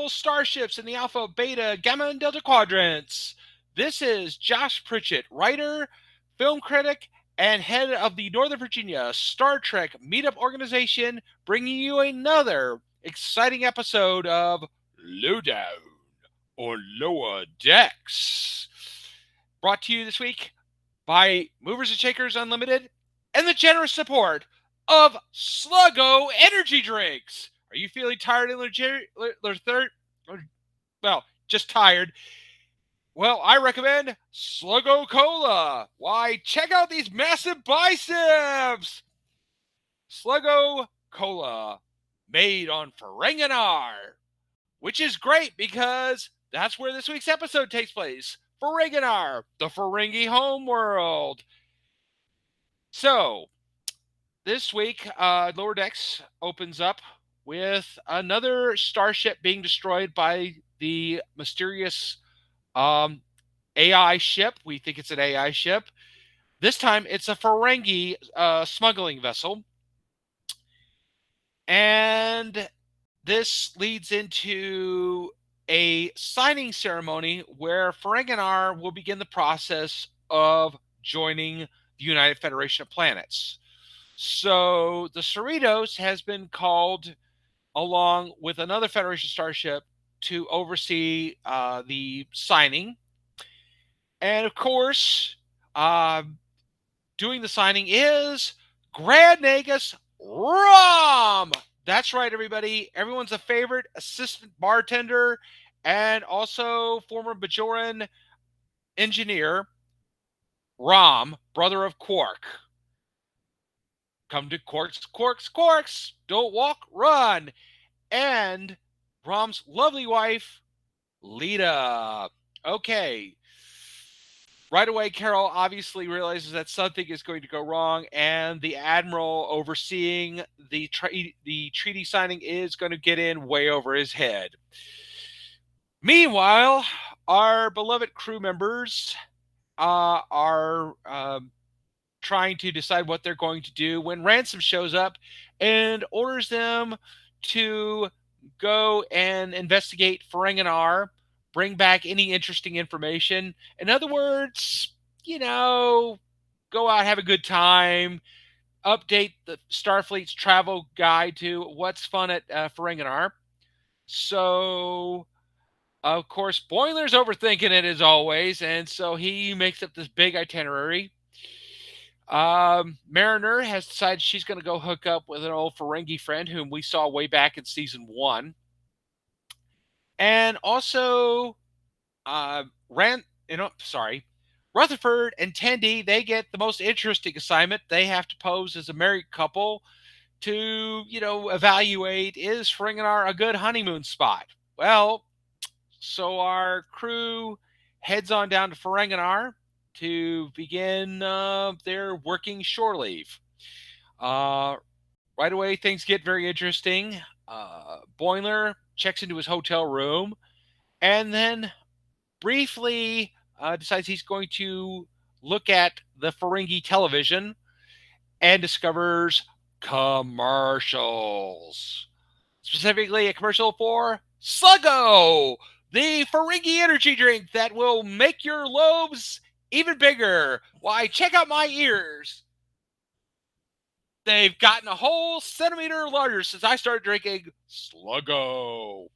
starships in the Alpha, Beta, Gamma, and Delta quadrants. This is Josh Pritchett, writer, film critic, and head of the Northern Virginia Star Trek Meetup Organization, bringing you another exciting episode of Lowdown on Lower Decks. Brought to you this week by Movers and Shakers Unlimited and the generous support of Sluggo Energy Drinks. Are you feeling tired and just tired? Well, I recommend Sluggo Cola. Why, check out these massive biceps! Sluggo Cola, made on Ferenginar, which is great because that's where this week's episode takes place. Ferenginar, the Ferengi homeworld. So, this week, Lower Decks opens up with another starship being destroyed by the mysterious AI ship. We think it's an AI ship. This time, it's a Ferengi smuggling vessel. And this leads into a signing ceremony where Ferenginar will begin the process of joining the United Federation of Planets. So the Cerritos has been called along with another Federation starship to oversee the signing. And of course, doing the signing is Grand Nagus Rom. That's right, everybody. Everyone's a favorite assistant bartender and also former Bajoran engineer, Rom, brother of Quark. Come to Quarks, Quarks, Quarks. Don't walk, run. And Rom's lovely wife, Lita. Okay. Right away, Carol obviously realizes that something is going to go wrong, and the admiral overseeing the treaty signing is going to get in way over his head. Meanwhile, our beloved crew members are trying to decide what they're going to do when Ransom shows up and orders them to go and investigate Ferenginar, bring back any interesting information. In other words, go out, have a good time, update the Starfleet's travel guide to what's fun at Ferenginar. So, of course, Boimler's overthinking it as always, and so he makes up this big itinerary. Mariner has decided she's going to go hook up with an old Ferengi friend whom we saw way back in season 1. And also, Rutherford and Tendi, they get the most interesting assignment. They have to pose as a married couple to, evaluate, is Ferenginar a good honeymoon spot? Well, so our crew heads on down to Ferenginar to begin their working shore leave. Right away, things get very interesting. Boimler checks into his hotel room and then briefly decides he's going to look at the Ferengi television and discovers commercials. Specifically, a commercial for Sluggo, the Ferengi energy drink that will make your lobes even bigger. Why, check out my ears. They've gotten a whole centimeter larger since I started drinking Sluggo.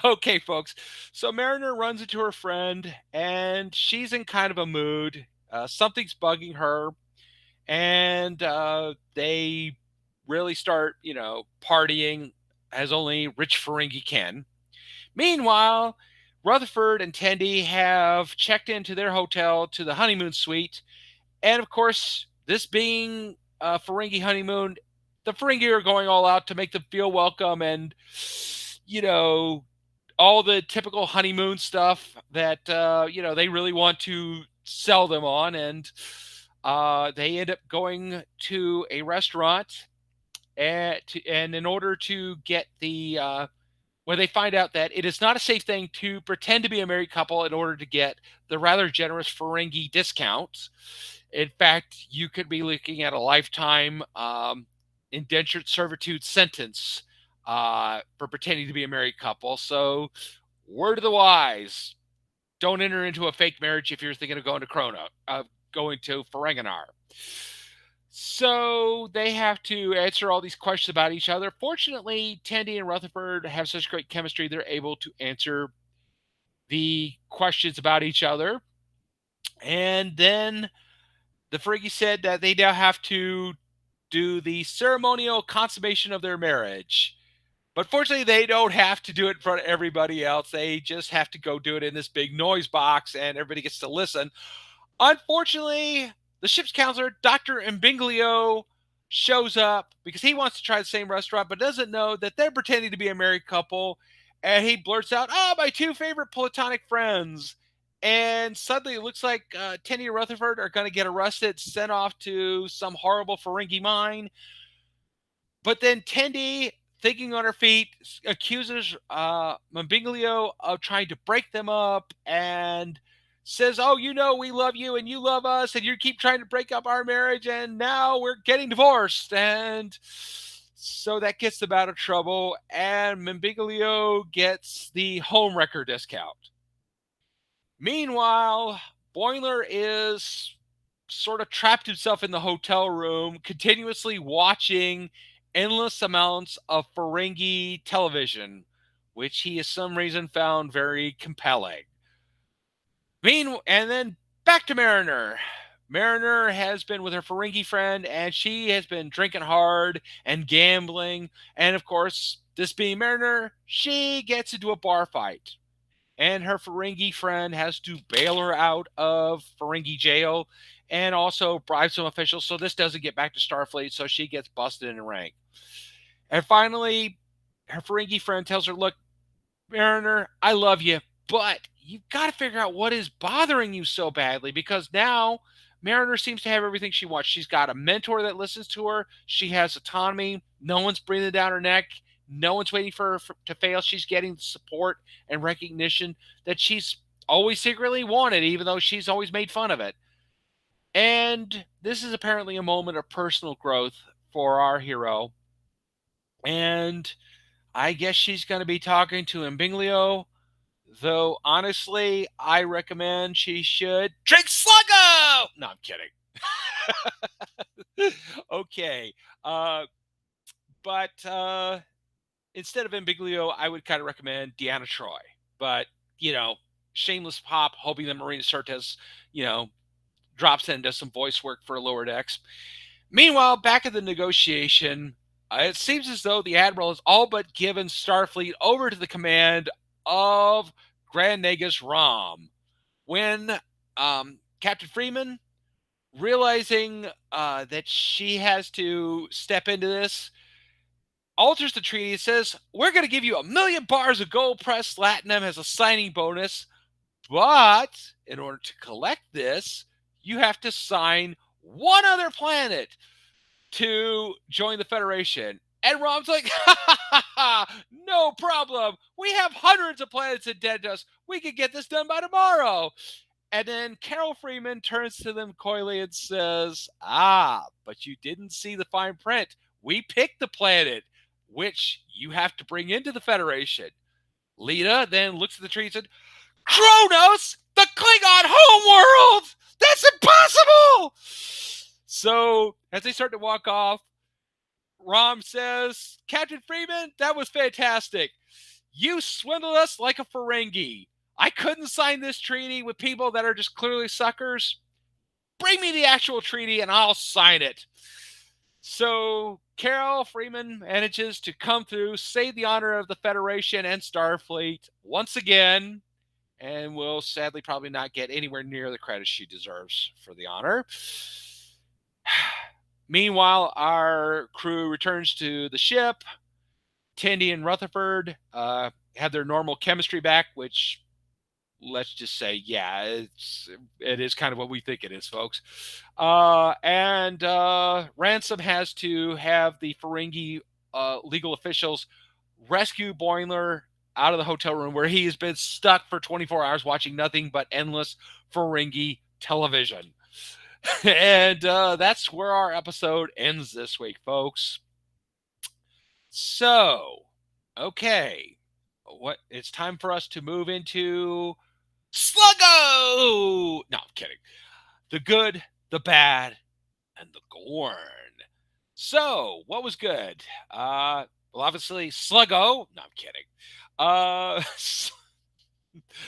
Okay, folks. So Mariner runs into her friend, and she's in kind of a mood. Something's bugging her, and they really start, partying as only rich Ferengi can. Meanwhile, Rutherford and Tendi have checked into their hotel to the honeymoon suite, and of course, this being a Ferengi honeymoon, the Ferengi are going all out to make them feel welcome and, all the typical honeymoon stuff that, they really want to sell them on. And they end up going to a restaurant and in order to get where they find out that it is not a safe thing to pretend to be a married couple in order to get the rather generous Ferengi discount. In fact, you could be looking at a lifetime indentured servitude sentence for pretending to be a married couple. So, word of the wise: don't enter into a fake marriage if you're thinking of going to going to Ferenginar. So they have to answer all these questions about each other. Fortunately, Tendi and Rutherford have such great chemistry; they're able to answer the questions about each other. And then the Ferengi said that they now have to do the ceremonial consummation of their marriage. But fortunately, they don't have to do it in front of everybody else. They just have to go do it in this big noise box, and everybody gets to listen. Unfortunately, the ship's counselor, Dr. Mbinglio, shows up because he wants to try the same restaurant, but doesn't know that they're pretending to be a married couple. And he blurts out, "Oh, my two favorite platonic friends." And suddenly it looks like Tenny and Rutherford are going to get arrested, sent off to some horrible Ferengi mine. But then Tendi, thinking on her feet, accuses Mbinglio of trying to break them up and says, "Oh, you know, we love you and you love us, and you keep trying to break up our marriage, and now we're getting divorced." And so that gets them out of trouble, and Mbinglio gets the homewrecker discount. Meanwhile, Boimler is sort of trapped himself in the hotel room, continuously watching endless amounts of Ferengi television, which he, for some reason, found very compelling. And then back to Mariner. Mariner has been with her Ferengi friend, and she has been drinking hard and gambling. And of course, this being Mariner, she gets into a bar fight. And her Ferengi friend has to bail her out of Ferengi jail and also bribe some officials so this doesn't get back to Starfleet, so she gets busted in the rank. And finally, her Ferengi friend tells her, "Look, Mariner, I love you, but you've got to figure out what is bothering you so badly, because now Mariner seems to have everything she wants. She's got a mentor that listens to her. She has autonomy. No one's breathing down her neck. No one's waiting for her to fail. She's getting the support and recognition that she's always secretly wanted, even though she's always made fun of it." And this is apparently a moment of personal growth for our hero. And I guess she's going to be talking to Mbinglio, though honestly, I recommend she should drink Sluggo! No, I'm kidding. Okay. But instead of Mbinglio, I would kind of recommend Deanna Troy. But, shameless pop, hoping that Marina Sirtis, drops in and does some voice work for Lower Decks. Meanwhile, back at the negotiation, it seems as though the Admiral has all but given Starfleet over to the command of Grand Nagus Rom, when Captain Freeman, realizing that she has to step into this, alters the treaty. It says, "We're going to give you 1,000,000 bars of gold pressed latinum as a signing bonus, but in order to collect this, you have to sign one other planet to join the Federation." And Rom's like, "Ha ha ha ha, no problem. We have hundreds of planets in dead to us. We could get this done by tomorrow." And then Carol Freeman turns to them coyly and says, "But you didn't see the fine print. We picked the planet, which you have to bring into the Federation." Lita then looks at the tree and said, "Kronos, the Klingon homeworld! That's impossible!" So, as they start to walk off, Rom says, "Captain Freeman, that was fantastic. You swindled us like a Ferengi. I couldn't sign this treaty with people that are just clearly suckers. Bring me the actual treaty and I'll sign it." So Carol Freeman manages to come through, save the honor of the Federation and Starfleet once again, and will sadly probably not get anywhere near the credit she deserves for the honor. Meanwhile, our crew returns to the ship. Tendi and Rutherford have their normal chemistry back, which, let's just say, yeah, it is kind of what we think it is, folks. And Ransom has to have the Ferengi legal officials rescue Boimler out of the hotel room, where he has been stuck for 24 hours watching nothing but endless Ferengi television. And that's where our episode ends this week, folks. So, Okay. What it's time for us to move into Sluggo. No, I'm kidding. The good, the bad, and the Gorn. So, what was good? Well, obviously, Sluggo. No, I'm kidding. Uh,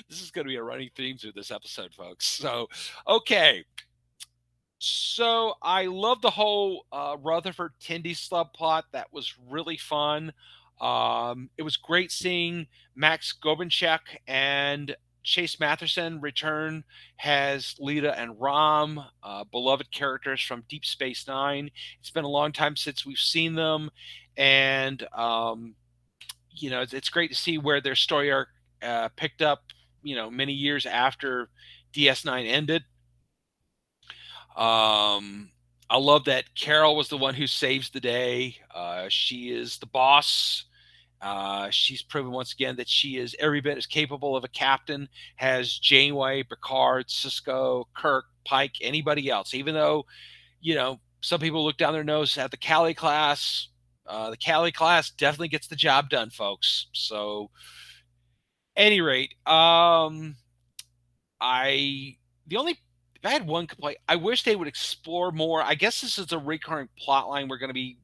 this is going to be a running theme through this episode, folks. So, okay. So, I love the whole Rutherford Tindy subplot. That was really fun. It was great seeing Max Gobenchek and Chase Matheson return as Lita and Rom, beloved characters from Deep Space Nine. It's been a long time since we've seen them, and it's great to see where their story arc picked up. Many years after DS9 ended. Um, I love that Carol was the one who saves the day. She is the boss. She's proven once again that she is every bit as capable of a captain as Janeway, Picard, Cisco, Kirk, Pike, anybody else. Even though, some people look down their nose at the Cali class. The Cali class definitely gets the job done, folks. So, any rate, I the only if I had one complaint, I wish they would explore more. I guess this is a recurring plot line we're going to be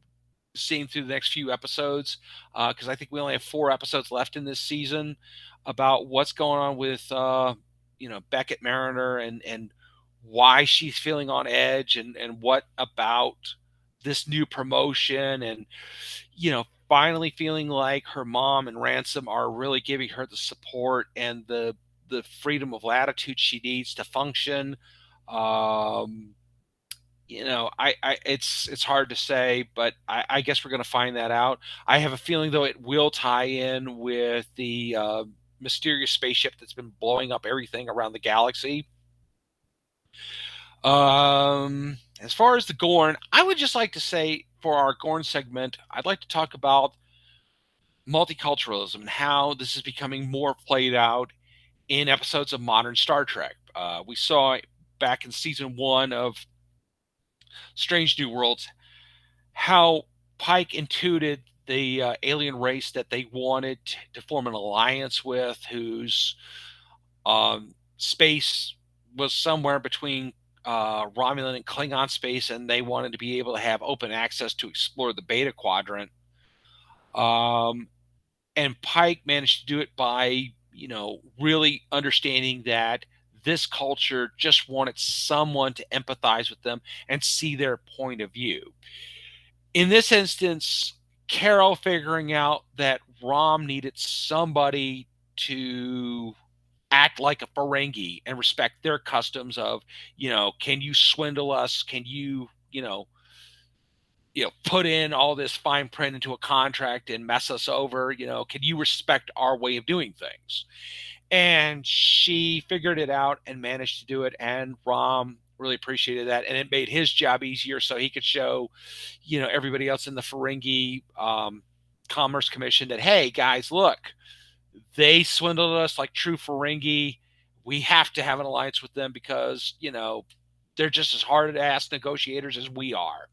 seeing through the next few episodes, because I think we only have 4 episodes left in this season about what's going on with Beckett Mariner and why she's feeling on edge and what about this new promotion and finally feeling like her mom and Ransom are really giving her the support and the freedom of latitude she needs to function. Um, it's hard to say, but I guess we're going to find that out. I have a feeling though it will tie in with the mysterious spaceship that's been blowing up everything around the galaxy. As far as the Gorn, I would just like to say for our Gorn segment, I'd like to talk about multiculturalism and how this is becoming more played out in episodes of modern Star Trek. We saw back in season 1 of Strange New Worlds how Pike intuited the alien race that they wanted to form an alliance with, whose space was somewhere between Romulan and Klingon space, and they wanted to be able to have open access to explore the Beta Quadrant. And Pike managed to do it by, really understanding that this culture just wanted someone to empathize with them and see their point of view. In this instance, Carol figuring out that Rom needed somebody to act like a Ferengi and respect their customs of, can you swindle us? Can put in all this fine print into a contract and mess us over? Can you respect our way of doing things? And she figured it out and managed to do it. And Rom really appreciated that. And it made his job easier so he could show, everybody else in the Ferengi Commerce Commission that, hey, guys, look, they swindled us like true Ferengi. We have to have an alliance with them because, they're just as hard ass negotiators as we are.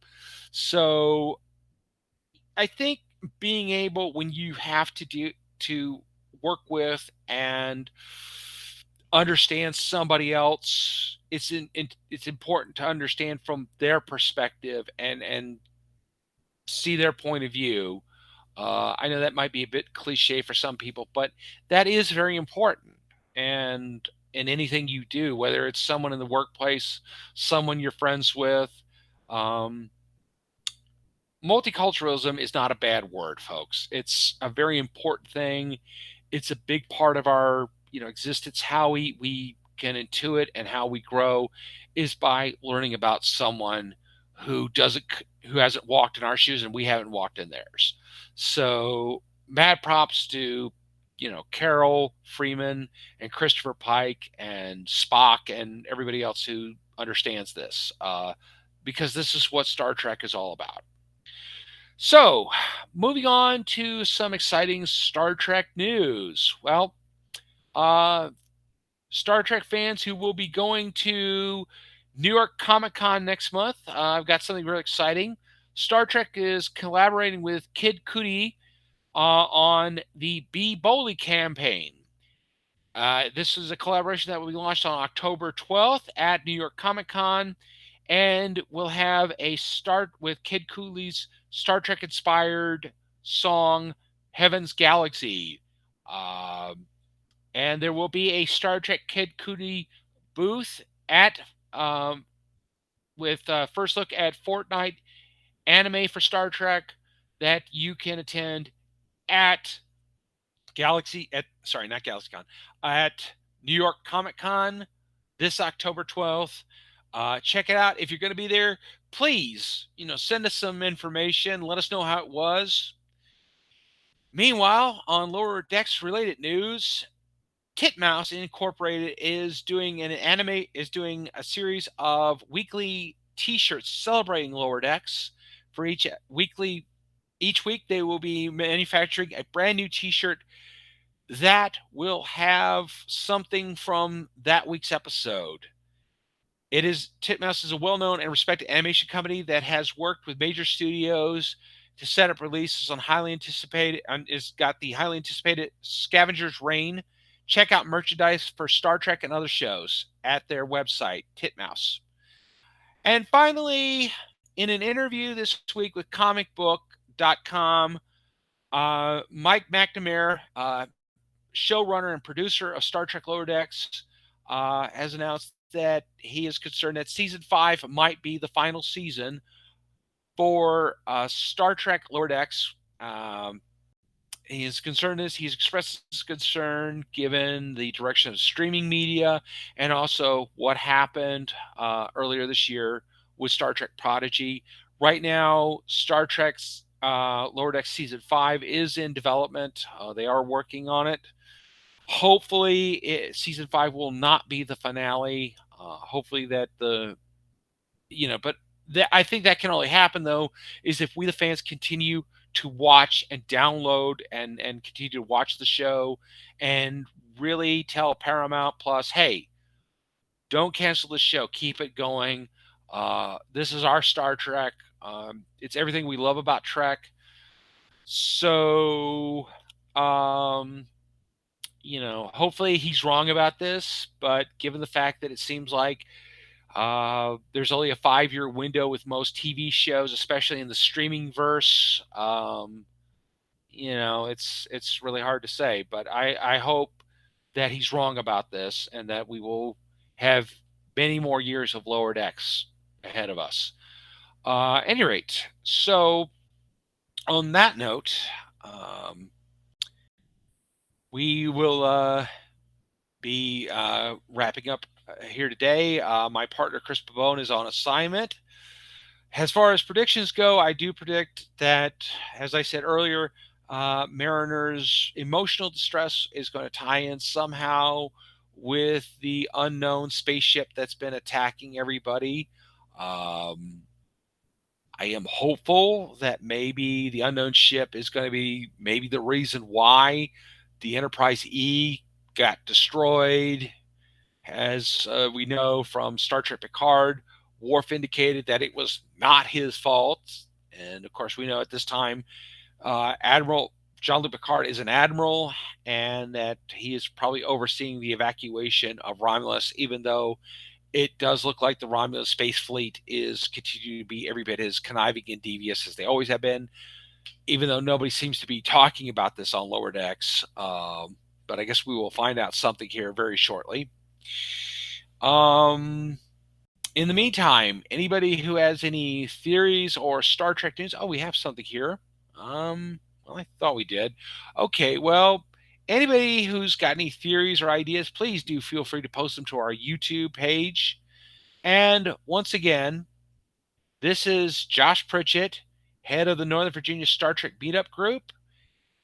So I think being able, when you have to work with and understand somebody else, it's important to understand from their perspective and see their point of view. I know that might be a bit cliche for some people, but that is very important. And in anything you do, whether it's someone in the workplace, someone you're friends with, um, multiculturalism is not a bad word, folks. It's a very important thing. It's a big part of our, existence. How we can intuit and how we grow is by learning about someone who hasn't walked in our shoes and we haven't walked in theirs. So mad props to Carol Freeman and Christopher Pike and Spock and everybody else who understands this, because this is what Star Trek is all about. So, moving on to some exciting Star Trek news. Well, Star Trek fans who will be going to New York Comic Con next month, I've got something really exciting. Star Trek is collaborating with Kid Cudi on the Be Bowley campaign. This is a collaboration that will be launched on October 12th at New York Comic Con, and we'll have a start with Kid Cooley's Star Trek inspired song Heaven's Galaxy. And there will be a Star Trek Kid Cooley booth at with first look at Fortnite anime for Star Trek that you can attend at not GalaxyCon, at New York Comic Con this October 12th. Check it out. If you're going to be there, please, send us some information. Let us know how it was. Meanwhile, on Lower Decks related news, Titmouse Incorporated is doing a series of weekly T-shirts celebrating Lower Decks. For each week, they will be manufacturing a brand new T-shirt that will have something from that week's episode. Titmouse is a well-known and respected animation company that has worked with major studios to set up releases on it's got the highly anticipated Scavenger's Reign. Check out merchandise for Star Trek and other shows at their website, Titmouse. And finally, in an interview this week with comicbook.com, Mike McNamara, showrunner and producer of Star Trek Lower Decks, has announced that he is concerned that season 5 might be the final season for Star Trek Lower Decks. He's expressed his concern given the direction of streaming media and also what happened earlier this year with Star Trek Prodigy. Right now, Star Trek's Lower Decks season 5 is in development. They are working on it. Hopefully, season 5 will not be the finale. Hopefully that I think that can only happen though is if we the fans continue to watch and download and continue to watch the show and really tell Paramount Plus, hey, don't cancel the show, keep it going. This is our Star Trek. It's everything we love about Trek. So, hopefully he's wrong about this, but given the fact that it seems like there's only a 5-year window with most TV shows, especially in the streaming verse, it's really hard to say. But I hope that he's wrong about this and that we will have many more years of Lower Decks ahead of us. Any rate, so on that note, we will be wrapping up here today. My partner Chris Pavone is on assignment. As far as predictions go, I do predict that, as I said earlier, Mariner's emotional distress is going to tie in somehow with the unknown spaceship that's been attacking everybody. I am hopeful that maybe the unknown ship is going to be maybe the reason why the Enterprise E got destroyed. As we know from Star Trek Picard, Worf indicated that it was not his fault. And of course, we know at this time, Admiral Jean-Luc Picard is an admiral, and that he is probably overseeing the evacuation of Romulus, even though it does look like the Romulus space fleet is continuing to be every bit as conniving and devious as they always have been, even though nobody seems to be talking about this on Lower Decks. But I guess we will find out something here very shortly. In the meantime, anybody who has any theories or Star Trek news? Oh, we have something here. Well, I thought we did. Okay, well, anybody who's got any theories or ideas, please do feel free to post them to our YouTube page. And once again, this is Josh Pritchett, head of the Northern Virginia Star Trek Meetup Group.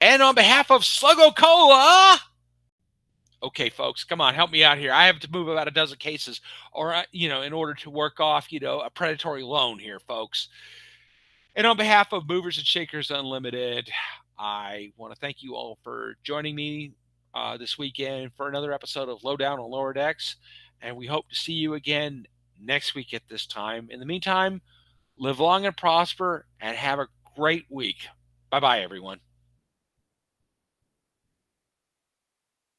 And on behalf of Sluggo Cola, okay, folks, come on, help me out here. I have to move about a dozen cases, or in order to work off, a predatory loan here, folks. And on behalf of Movers and Shakers Unlimited, I want to thank you all for joining me this weekend for another episode of Lowdown on Lower Decks, and we hope to see you again next week at this time. In the meantime, live long and prosper, and have a great week. Bye-bye, everyone.